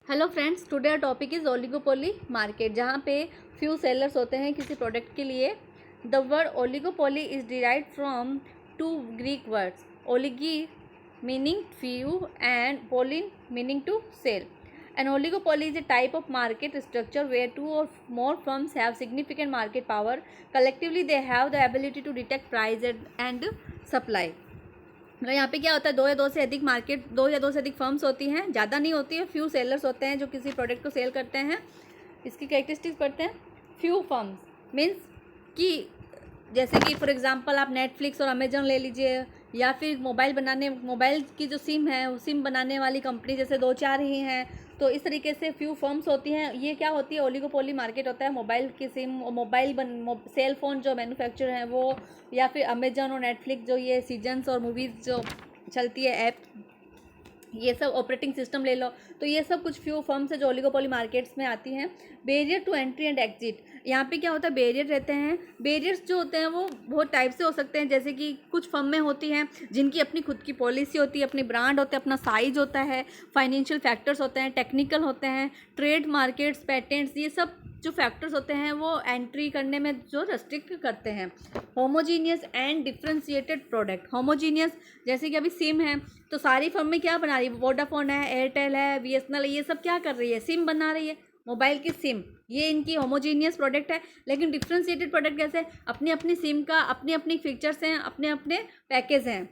Hello friends, today our topic is oligopoly market, जहाँ पे few sellers होते हैं किसी प्रोडक्ट के लिए। The word oligopoly is derived from two Greek words, oligoi meaning few and polein meaning to sell. An oligopoly is a type of market structure where two or more firms have significant market power. Collectively, they have the ability to detect price and supply. मतलब यहाँ पे क्या होता है, दो या दो से अधिक फर्म्स होती हैं, ज़्यादा नहीं होती है, फ्यू सेलर्स होते हैं जो किसी प्रोडक्ट को सेल करते हैं. इसकी कैरेक्टरिस्टिक्स पढ़ते हैं. फ्यू फर्म्स मीन्स कि जैसे कि फॉर एग्जांपल आप नेटफ्लिक्स और अमेजोन ले लीजिए, या फिर मोबाइल की जो सिम है वो सिम बनाने वाली कंपनी जैसे दो चार ही हैं. तो इस तरीके से फ्यू फर्म्स होती हैं. ये क्या होती है, ओलिगोपोली मार्केट होता है. मोबाइल की सिम, सेल फ़ोन जो मैन्युफैक्चर हैं वो, या फिर अमेजन और नेटफ्लिक्स जो ये सीजन्स और मूवीज़ जो चलती है ऐप, ये सब ऑपरेटिंग सिस्टम ले लो. तो ये सब कुछ फ्यू फर्म्स है जो ओलिगोपोली मार्केट्स में आती हैं. Barrier to entry and exit, यहाँ पे क्या होता है, बैरियर रहते हैं. बैरियर्स जो होते हैं वो बहुत टाइप से हो सकते हैं, जैसे कि कुछ फर्म में होती हैं जिनकी अपनी खुद की पॉलिसी होती है, अपनी ब्रांड होते हैं, अपना साइज होता है, फाइनेंशियल फैक्टर्स होते हैं, टेक्निकल होते हैं, ट्रेड मार्केट्स, पैटेंट्स, ये सब जो फैक्टर्स होते हैं वो एंट्री करने में जो रेस्ट्रिक्ट करते हैं. Homogeneous and differentiated product, homogeneous जैसे कि अभी सिम है तो सारी फर्म में क्या बना रही है, वोडाफोन है, एयरटेल है, बीएसएनएल है, ये सब क्या कर रही है, सिम बना रही है, मोबाइल की सिम. ये इनकी होमोजीनियस प्रोडक्ट है. लेकिन डिफ्रेंशिएटेड प्रोडक्ट कैसे, अपनी अपनी सिम का अपनी अपनी फीचर्स हैं, अपने अपने पैकेज हैं,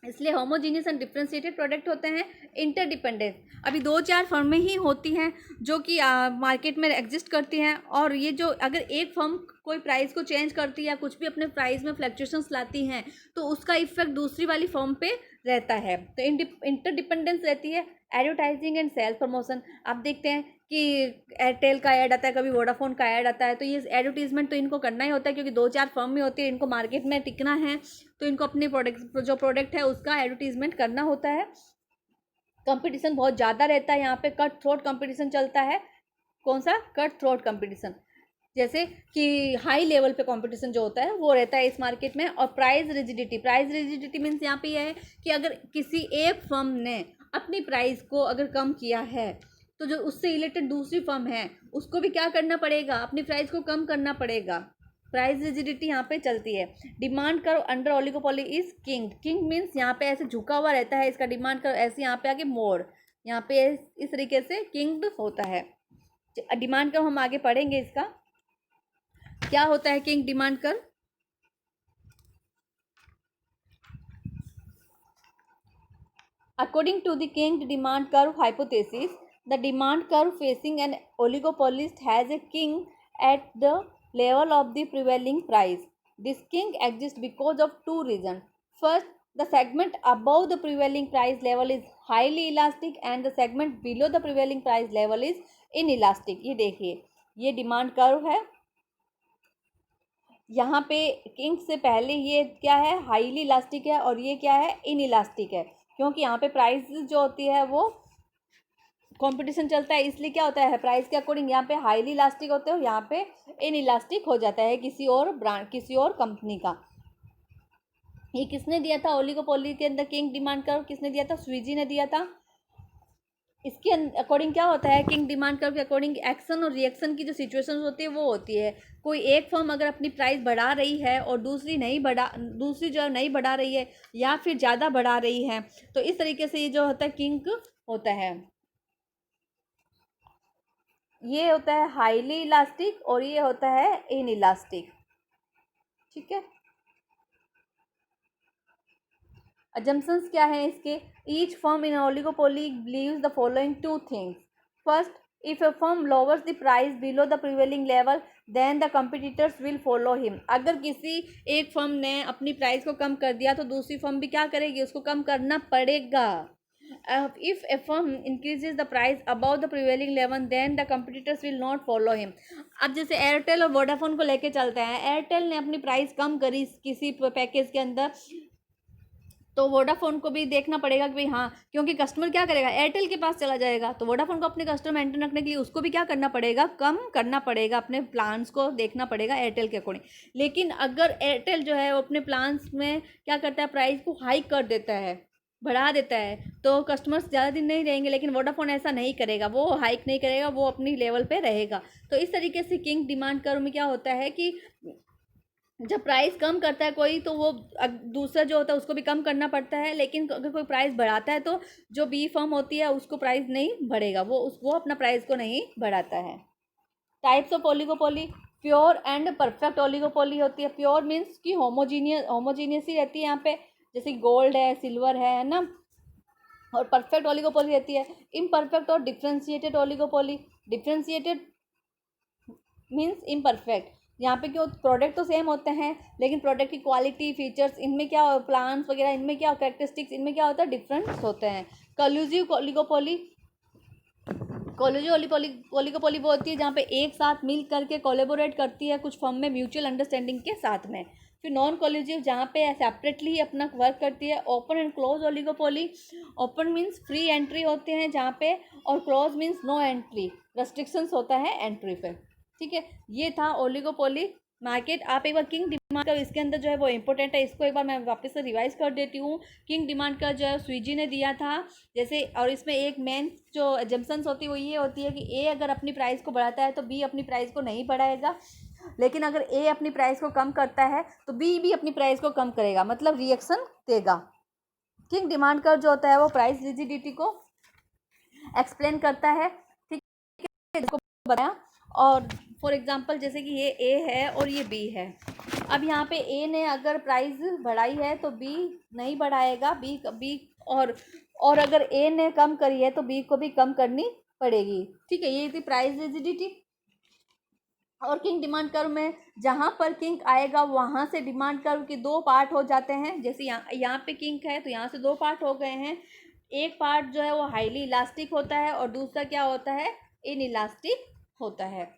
इसलिए होमोजीनियस एंड डिफ्रेंशिएटेड प्रोडक्ट होते हैं. इंटरडिपेंडेंस, अभी दो चार फर्में ही होती हैं जो कि मार्केट में एग्जिस्ट करती हैं, और ये जो अगर एक फर्म कोई प्राइस को चेंज करती है या कुछ भी अपने प्राइस में फ्लक्चुएशंस लाती हैं तो उसका इफेक्ट दूसरी वाली फर्म पे रहता है. तो इंटरडिपेंडेंस रहती है. एडवर्टाइजिंग एंड सेल्स प्रमोशन, आप देखते हैं कि एयरटेल का ऐड आता है, कभी वोडाफोन का ऐड आता है, तो ये एडवर्टीजमेंट तो इनको करना ही होता है क्योंकि दो चार फर्म में होती है, इनको मार्केट में टिकना है, तो इनको अपने प्रोडक्ट है उसका एडवर्टीजमेंट करना होता है. कंपटीशन बहुत ज़्यादा रहता है, यहाँ पे कट थ्रोट कंपटीशन चलता है. कौन सा, कट थ्रोट कंपटीशन, जैसे कि हाई लेवल पे कंपटीशन जो होता है वो रहता है इस मार्केट में. और प्राइस रिजिडिटी मीन्स यहाँ पे यह है कि अगर किसी एक फर्म ने अपनी प्राइस को अगर कम किया है तो जो उससे रिलेटेड दूसरी फर्म है उसको भी क्या करना पड़ेगा, अपनी प्राइस को कम करना पड़ेगा. प्राइस रिजिडिटी यहाँ पे चलती है. Demand curve under oligopoly is king means यहाँ पे ऐसे झुका हुआ रहता है इसका डिमांड कर्व, ऐसे यहाँ पे आगे मोड़, यहाँ पे इस तरीके से किंग होता है. डिमांड कर्व हम आगे पढ़ेंगे इसका क्या होता है. King demand curve, according to the king demand curve hypothesis, the demand curve facing an oligopolist has a king at the level of the prevailing price. This king exists because of two reasons. First, the segment above the prevailing price level is highly elastic and the segment below the prevailing price level is inelastic. ये देखिए, ये demand curve है. यहाँ पे king से पहले ये क्या है, हाईली इलास्टिक है, और ये क्या है, इन इलास्टिक है, क्योंकि यहाँ पे प्राइस जो होती है वो कंपटीशन चलता है, इसलिए क्या होता है, प्राइस के अकॉर्डिंग यहाँ पे हाईली इलास्टिक होते हो, यहाँ पे इन इलास्टिक हो जाता है किसी और ब्रांड, किसी और कंपनी का. ये किसने दिया था, ओलिगोपोली के अंदर किंग डिमांड कर्व किसने दिया था, स्वीजी ने दिया था. इसके अकॉर्डिंग क्या होता है, किंग डिमांड कर्व के अकॉर्डिंग एक्शन और रिएक्शन की जो सिचुएशन होती है वो होती है. कोई एक फर्म अगर अपनी प्राइस बढ़ा रही है और दूसरी जो नहीं बढ़ा रही है या फिर ज़्यादा बढ़ा रही है, तो इस तरीके से ये जो होता है किंग होता है. ये होता है हाईली इलास्टिक और ये होता है इन इलास्टिक. ठीक है. Assumptions क्या है इसके, each firm in oligopoly believes the following two things. First, if a firm lowers the price below the prevailing level, then the competitors will follow him. अगर किसी एक फर्म ने अपनी प्राइस को कम कर दिया तो दूसरी फर्म भी क्या करेगी, उसको कम करना पड़ेगा. If a firm increases the price above the prevailing level, then the competitors will not follow him. अब जैसे एयरटेल और वोडाफोन को लेके चलते हैं, एयरटेल ने अपनी प्राइस कम करी किसी पैकेज के अंदर, तो वोडाफोन को भी देखना पड़ेगा कि भाई हाँ, क्योंकि कस्टमर क्या करेगा, एयरटेल के पास चला जाएगा, तो वोडाफोन को अपने कस्टमर मेंटेन रखने के लिए उसको भी क्या करना पड़ेगा, कम करना पड़ेगा, अपने प्लान्स को देखना पड़ेगा एयरटेल के अकॉर्डिंग. लेकिन अगर एयरटेल जो है वो अपने प्लान्स में क्या करता है, प्राइस को हाई कर देता है, बढ़ा देता है तो कस्टमर्स ज़्यादा दिन नहीं रहेंगे, लेकिन वोडाफोन ऐसा नहीं करेगा, वो हाइक नहीं करेगा, वो अपनी लेवल पे रहेगा। तो इस तरीके से किंग डिमांड कर्व में क्या होता है कि जब प्राइस कम करता है कोई, तो वो दूसरा जो होता है उसको भी कम करना पड़ता है, लेकिन अगर कोई प्राइस बढ़ाता है तो जो बी फर्म होती है उसको प्राइस नहीं बढ़ेगा, वो अपना प्राइस को नहीं बढ़ाता है। Types of oligopoly, pure and perfect oligopoly होती है। प्योर मीन्स कि होमोजीनियस ही रहती है यहाँ पे, जैसे गोल्ड है, सिल्वर है ना। और परफेक्ट ओलिगोपोली रहती है। इम्परफेक्ट और differentiated oligopoly. Differentiated means imperfect, यहाँ पे क्यों प्रोडक्ट तो सेम होते हैं, लेकिन प्रोडक्ट की क्वालिटी, फीचर्स, इनमें क्या, प्लान्स वगैरह, इनमें क्या कैरेक्टरिस्टिक्स, इनमें क्या होता है, डिफरेंस होते हैं। कल्यूजिव ओलिगोपोली, ओलिगोपोली वो होती है जहाँ पे एक साथ मिल करके कोलेबोरेट करती है कुछ फर्म में म्यूचुअल अंडरस्टैंडिंग के साथ में। फिर नॉन कोलिजिव जहाँ पे सेपरेटली ही अपना वर्क करती है। Open and close oligopoly, open means free entry होते हैं जहाँ पे, और close means no entry, restrictions होता है एंट्री पे। ठीक है, ये था ओलिगोपोली मार्केट। आप एक बार किंग डिमांड का इसके अंदर जो है वो इंपॉर्टेंट है, इसको एक बार मैं वापस से रिवाइज कर देती हूँ। किंग डिमांड का जो है स्वीजी ने दिया था जैसे, और इसमें एक मेन जो एजम्पशंस होती है वो ये होती है कि ए अगर अपनी प्राइस को बढ़ाता है तो बी अपनी प्राइस को नहीं बढ़ाएगा, लेकिन अगर ए अपनी प्राइस को कम करता है तो बी भी अपनी प्राइस को कम करेगा, मतलब रिएक्शन देगा। किंग डिमांड का जो होता है वो प्राइस रिजिडिटी को एक्सप्लेन करता है। ठीक है, इसको बताया। और फॉर एग्जांपल जैसे कि ये ए है और ये बी है, अब यहाँ पे ए ने अगर प्राइस बढ़ाई है तो बी नहीं बढ़ाएगा, बी और अगर ए ने कम करी है तो बी को भी कम करनी पड़ेगी। ठीक है, ये थी प्राइस रिजिडिटी। और किंग डिमांड कर्व में जहाँ पर किंग आएगा वहाँ से डिमांड कर्व के दो पार्ट हो जाते हैं। जैसे यहाँ पे किंग है तो यहाँ से दो पार्ट हो गए हैं। एक पार्ट जो है वो हाईली इलास्टिक होता है और दूसरा क्या होता है, इन इलास्टिक होता है।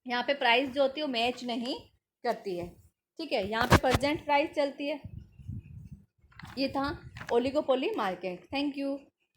यहाँ पे प्राइस जो होती है वो मैच नहीं करती है। ठीक है, यहाँ पे प्रेजेंट प्राइस चलती है। ये था ओलिगोपोली मार्केट। Thank you.